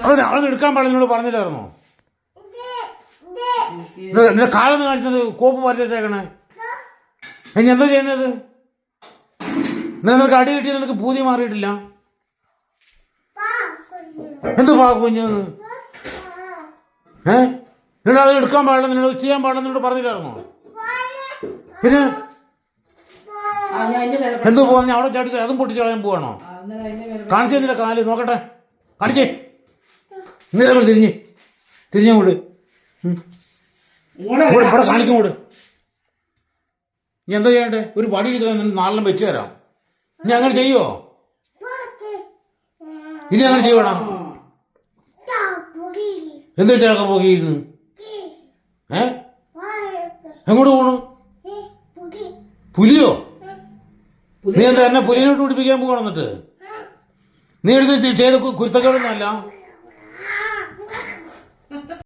അവിടെ എടുക്കാൻ പാടില്ല എന്നോട് പറഞ്ഞില്ലായിരുന്നോ? നിന്റെ കാലൊന്ന് കാണിച്ചത് കോപ്പ് പറിച്ചേക്കണേ. ഇനി എന്താ ചെയ്യണത്? നിനക്ക് അടി കിട്ടിയത് നിനക്ക് പൂതി മാറിയിട്ടില്ല. എന്ത് കുഞ്ഞെന്ന് നിന്നോട് അത് എടുക്കാൻ പാടില്ല, നിന്നോട് ചെയ്യാൻ പാടില്ല എന്നോട് പറഞ്ഞില്ലായിരുന്നോ? പിന്നെ എന്ത് പോകുന്ന അവിടെ ചാടി അതും പൊട്ടിച്ച് കളയാൻ പോവാണോ? കാണിച്ചേ നിന്റെ കാല് നോക്കട്ടെ, കാണിച്ചേ. നേരെ തിരിഞ്ഞൂട് ഇവിടെ കാണിക്കും കൂട്. ഇനി എന്താ ചെയ്യണ്ടേ? ഒരു വടി എടുത്താൽ നാലെണ്ണം വെച്ച് തരാം. ഇനി അങ്ങനെ ചെയ്യുവോ? ഇനി അങ്ങനെ ചെയ്യണോ? എന്തിട്ടൊക്കെ പോകിയിരുന്നു? എങ്ങോട്ട് പോണു? പുലിയോ? നീ എന്താ എന്നെ പുലിനോട്ട് പിടിപ്പിക്കാൻ പോകണം? എന്നിട്ട് നീ എടുത്ത് ചെയ്ത കുരുത്തക്കേടൊന്നുമല്ല.